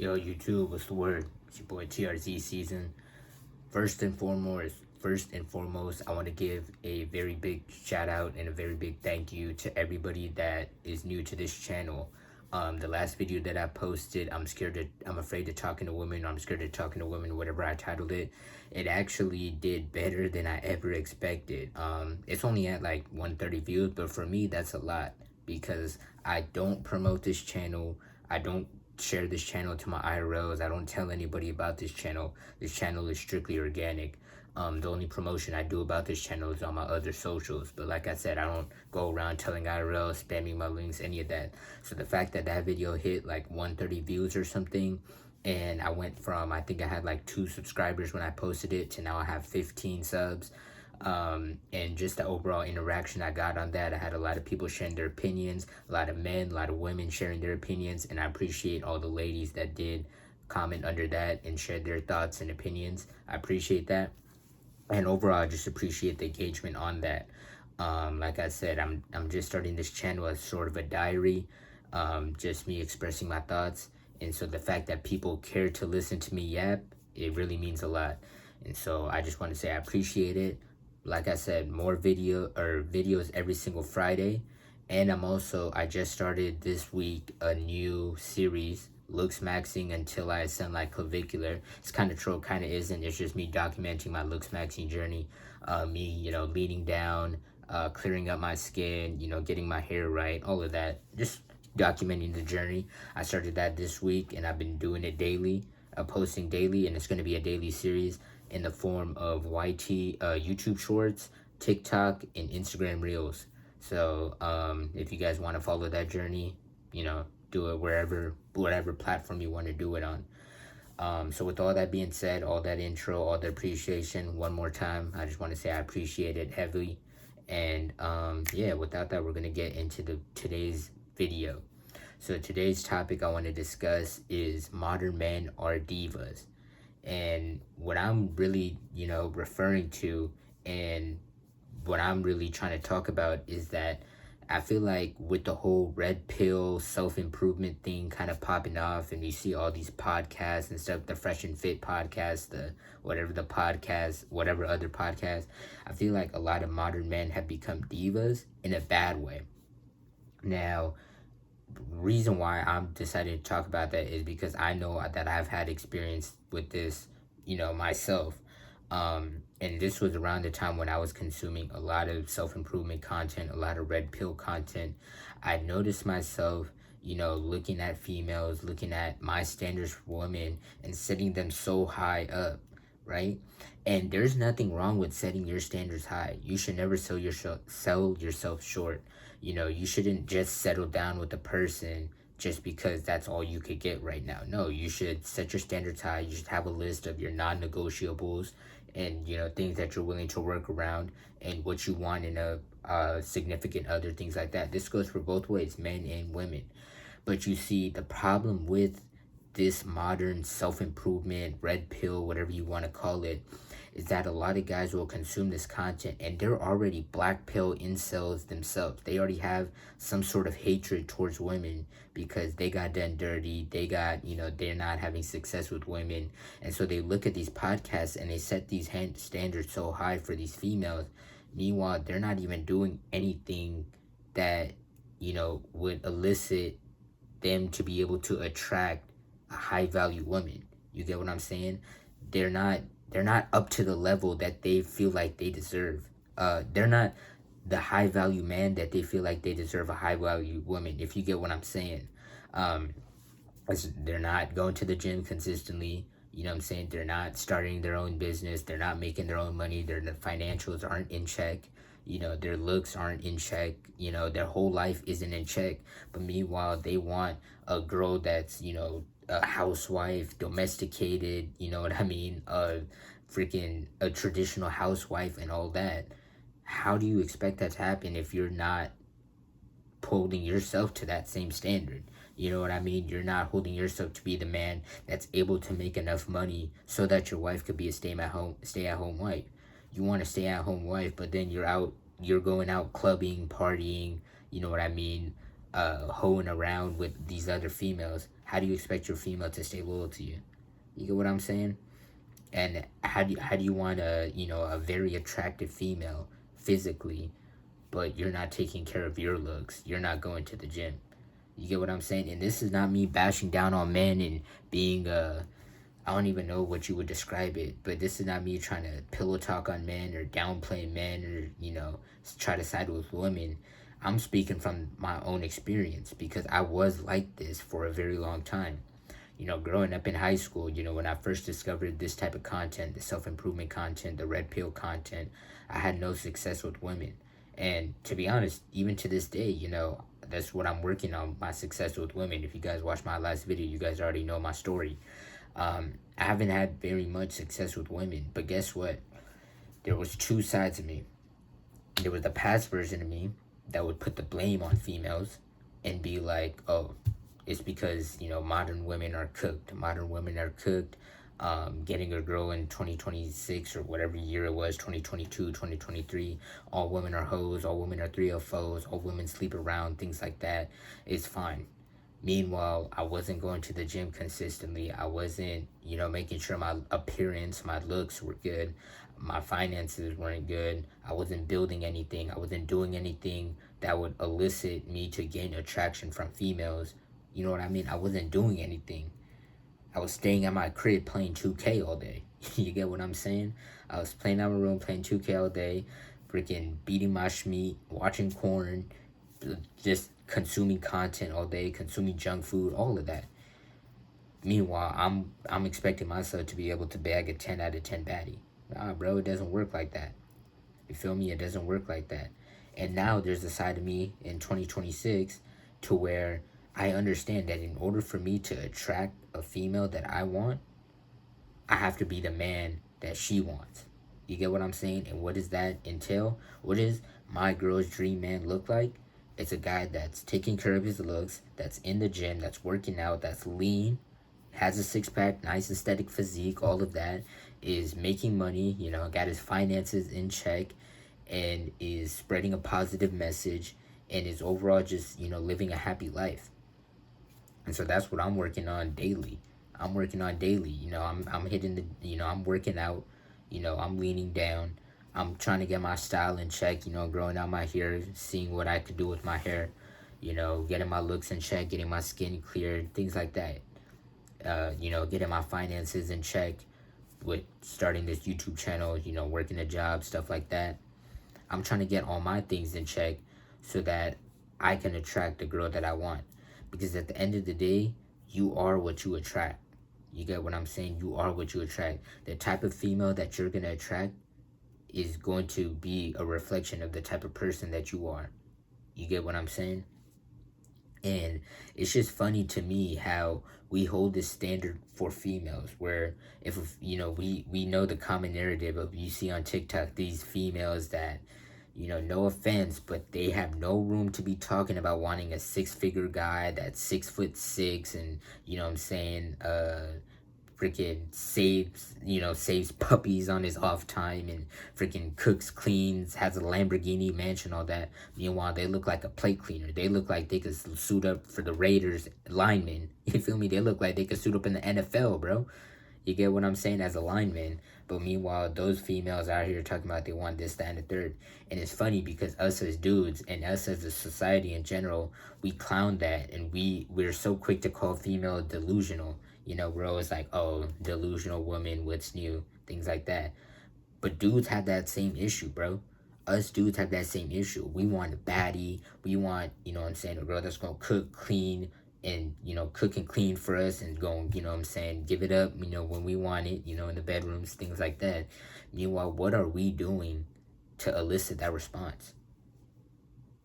Yo, YouTube, what's the word? It's your boy TRZ Season. First and foremost, I want to give a very big shout out and a very big thank you to everybody that is new to this channel. The last video that I posted, I'm afraid of talking to women, I'm scared of talking to women, whatever I titled it, it actually did better than I ever expected. It's only at like 130 views, but for me, that's a lot because I don't promote this channel. I don't share this channel to my IRLs. I don't tell anybody about this channel. This channel is strictly organic. The only promotion I do about this channel is on my other socials. But like I said, I don't go around telling IRLs, spamming my links, any of that. So the fact that that video hit like 130 views or something, and I went from, I think I had like 2 subscribers when I posted it, to now I have 15 subs. And just the overall interaction I got on that, I had a lot of people sharing their opinions, a lot of men, a lot of women sharing their opinions, and I appreciate all the ladies that did comment under that and shared their thoughts and opinions. I appreciate that. And overall, I just appreciate the engagement on that. Like I said, I'm just starting this channel as sort of a diary, just me expressing my thoughts. And so the fact that people care to listen to me yap, it really means a lot. And so I just want to say I appreciate it. Like I said, more videos every single Friday. And I just started this week a new series, looks maxing until I ascend like clavicular. It's kind of troll, kind of isn't. It's just me documenting my looks maxing journey. Me, leaning down, clearing up my skin, getting my hair right, all of that. Just documenting the journey. I started that this week, and I've been doing it daily, posting daily, and it's going to be a daily series in the form of YouTube Shorts, TikTok, and Instagram Reels. So if you guys want to follow that journey, do it whatever platform you want to do it on. So with all that being said, all that intro, all the appreciation, one more time, I just want to say I appreciate it heavily. And yeah, without that, we're going to get into today's video. So today's topic I want to discuss is modern men are divas. And what I'm really, referring to, and what I'm really trying to talk about, is that I feel like with the whole red pill self-improvement thing kind of popping off, and you see all these podcasts and stuff, the Fresh and Fit podcast, whatever other podcast, I feel like a lot of modern men have become divas in a bad way. Now, reason why I'm deciding to talk about that is because I know that I've had experience with this, myself. And this was around the time when I was consuming a lot of self-improvement content, a lot of red pill content. I noticed myself, looking at females, looking at my standards for women and setting them so high up, right? And there's nothing wrong with setting your standards high. You should never sell yourself short. You shouldn't just settle down with a person just because that's all you could get right now. No, you should set your standards high. You should have a list of your non-negotiables and, things that you're willing to work around and what you want in a significant other, things like that. This goes for both ways, men and women. But you see, the problem with this modern self-improvement, red pill, whatever you want to call it, is that a lot of guys will consume this content and they're already black pill incels themselves. They already have some sort of hatred towards women because they got done dirty. They got, they're not having success with women. And so they look at these podcasts and they set these standards so high for these females. Meanwhile, they're not even doing anything that, would elicit them to be able to attract a high value woman. You get what I'm saying? They're not up to the level that they feel like they deserve. They're not the high value man that they feel like they deserve a high value woman, if you get what I'm saying. They're not going to the gym consistently. You know what I'm saying? They're not starting their own business. They're not making their own money. Their financials aren't in check. Their looks aren't in check. Their whole life isn't in check. But meanwhile, they want a girl that's, a housewife, domesticated, you know what I mean? A traditional housewife and all that. How do you expect that to happen if you're not holding yourself to that same standard? You know what I mean? You're not holding yourself to be the man that's able to make enough money so that your wife could be a stay-at-home wife. You want a stay-at-home wife, but then you're going out clubbing, partying, you know what I mean? Hoeing around with these other females. how do you expect your female to stay loyal to you? You get what I'm saying? And how do you want a, you know, a very attractive female physically, but you're not taking care of your looks? You're not going to the gym. You get what I'm saying? And this is not me bashing down on men and being I don't even know what you would describe it, but this is not me trying to pillow talk on men or downplay men or, you know, try to side with women. I'm speaking from my own experience because I was like this for a very long time. You know, growing up in high school, you know, when I first discovered this type of content, the self-improvement content, the red pill content, I had no success with women. And to be honest, even to this day, you know, that's what I'm working on, my success with women. If you guys watched my last video, you guys already know my story. I haven't had very much success with women, but guess what? There was two sides of me. There was the past version of me that would put the blame on females and be like, oh, it's because, you know, modern women are cooked. Modern women are cooked. Getting a girl in 2026 or whatever year it was, 2022, 2023, all women are hoes, all women are 304s, all women sleep around, things like that. It's fine. Meanwhile, I wasn't going to the gym consistently. I wasn't, you know, making sure my appearance, my looks were good. My finances weren't good. I wasn't building anything. I wasn't doing anything that would elicit me to gain attraction from females. You know what I mean? I wasn't doing anything. I was staying at my crib playing 2K all day. You get what I'm saying? I was playing out my room, playing 2K all day, freaking beating my schmeat, watching porn, just consuming content all day, consuming junk food, all of that. Meanwhile, I'm expecting myself to be able to bag a 10 out of 10 baddie. Nah, bro, it doesn't work like that. You feel me? It doesn't work like that. And now there's a side of me in 2026 to where I understand that in order for me to attract a female that I want, I have to be the man that she wants. You get what I'm saying? And what does that entail? What does my girl's dream man look like? It's a guy that's taking care of his looks, that's in the gym, that's working out, that's lean, has a six-pack, nice aesthetic physique, all of that, is making money, you know, got his finances in check, and is spreading a positive message, and is overall just, you know, living a happy life. And so that's what I'm working on daily. I'm working on daily. You know, I'm hitting the, you know, I'm working out. You know, I'm leaning down. I'm trying to get my style in check. You know, growing out my hair, seeing what I could do with my hair. You know, getting my looks in check, getting my skin cleared, things like that. You know, getting my finances in check with starting this YouTube channel. You know, working a job, stuff like that. I'm trying to get all my things in check so that I can attract the girl that I want. Because at the end of the day, you are what you attract. You get what I'm saying? You are what you attract. The type of female that you're going to attract is going to be a reflection of the type of person that you are. You get what I'm saying? And it's just funny to me how we hold this standard for females where if, you know, we know the common narrative of you see on TikTok, these females that, you know, no offense, but they have no room to be talking about wanting a six-figure guy that's 6'6" and, you know what I'm saying, freaking saves puppies on his off time and freaking cooks, cleans, has a Lamborghini mansion, all that. Meanwhile, they look like a plate cleaner. They look like they could suit up for the Raiders linemen. You feel me? They look like they could suit up in the NFL, bro. You get what I'm saying, as a lineman. But meanwhile, those females out here talking about they want this, that, and the third. And it's funny because us as dudes and us as a society in general, we clown that and we're so quick to call female delusional. You know, we're always like, oh, delusional woman, what's new? Things like that. But dudes have that same issue, bro. Us dudes have that same issue. We want a baddie. We want, you know what I'm saying, a girl that's going to cook, clean, and, you know, cook and clean for us and go, you know what I'm saying, give it up, you know, when we want it, you know, in the bedrooms, things like that. Meanwhile, what are we doing to elicit that response?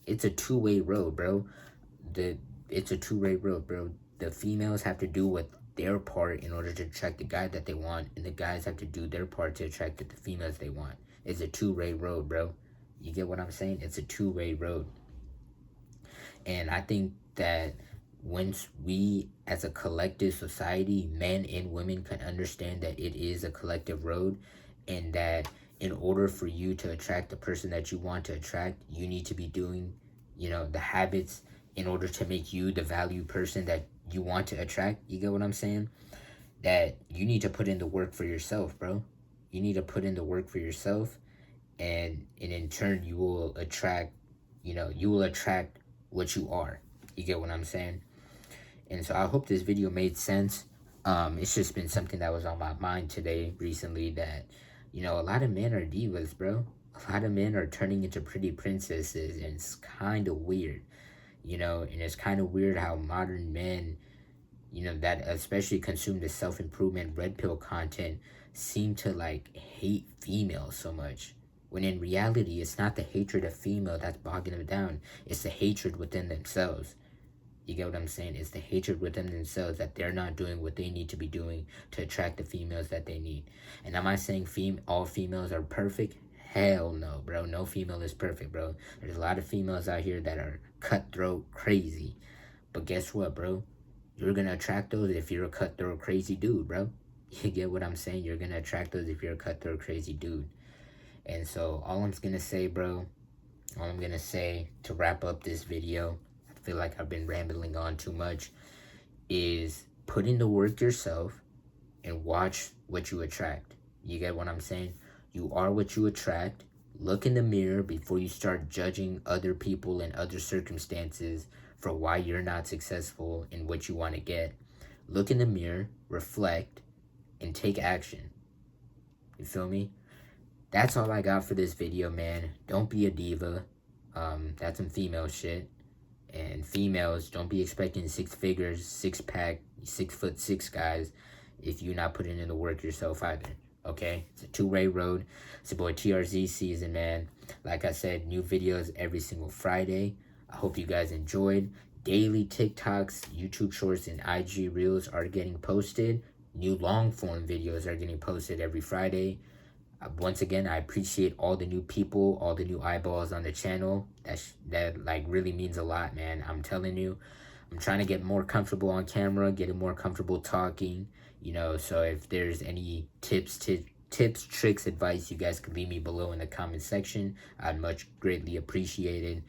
It's a two-way road, bro. It's a two-way road, bro. The females have to do what their part in order to attract the guy that they want, and the guys have to do their part to attract the females they want. It's a two-way road, bro. You get what I'm saying? It's a two-way road. And I think that once we as a collective society, men and women, can understand that it is a collective road, and that in order for you to attract the person that you want to attract, you need to be doing, you know, the habits in order to make you the value person that you want to attract, you get what I'm saying? That you need to put in the work for yourself, bro. You need to put in the work for yourself, and in turn you will attract, you will attract what you are. You get what I'm saying? And so I hope this video made sense. It's just been something that was on my mind today recently, that a lot of men are divas, bro. A lot of men are turning into pretty princesses, and it's kind of weird, and it's kind of weird how modern men, that especially consume the self-improvement red pill content, seem to like hate females so much, when in reality it's not the hatred of female that's bogging them down, it's the hatred within themselves. You get what I'm saying? It's the hatred within themselves, that they're not doing what they need to be doing to attract the females that they need. And am I saying all females are perfect? Hell no, bro. No female is perfect, bro. There's a lot of females out here that are cutthroat crazy. But guess what, bro? You're going to attract those if you're a cutthroat crazy dude, bro. You get what I'm saying? You're going to attract those if you're a cutthroat crazy dude. And so all I'm going to say, bro, all I'm going to say to wrap up this video, I feel like I've been rambling on too much, is put in the work yourself and watch what you attract. You get what I'm saying? You are what you attract. Look in the mirror before you start judging other people and other circumstances for why you're not successful in what you want to get. Look in the mirror, reflect, and take action. You feel me? That's all I got for this video, man. Don't be a diva. That's some female shit. And females, don't be expecting 6 figures, 6-pack, 6'6" guys if you're not putting in the work yourself either. Okay? It's a two-way road. It's your boy TRZ Season, man. Like I said, new videos every single Friday. I hope you guys enjoyed. Daily TikToks, YouTube Shorts, and IG Reels are getting posted. New long-form videos are getting posted every Friday. Once again, I appreciate all the new people, all the new eyeballs on the channel. That like really means a lot, man. I'm telling you, I'm trying to get more comfortable on camera, getting more comfortable talking, so if there's any tips, tricks, advice, you guys can leave me below in the comment section. I'd much greatly appreciate it.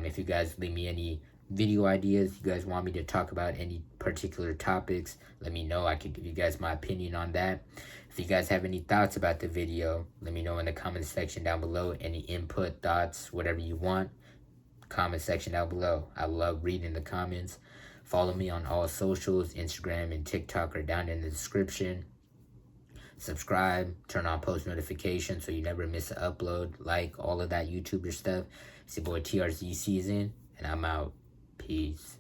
If you guys leave me any video ideas, you guys want me to talk about any particular topics, let me know. I could give you guys my opinion on that. If you guys have any thoughts about the video, let me know in the comment section down below. Any input, thoughts, whatever you want, comment section down below. I love reading the comments. Follow me on all socials. Instagram and TikTok are down in the description. Subscribe, turn on post notifications so you never miss an upload. Like all of that YouTuber stuff. It's your boy TRZ Season, and I'm out. Peace.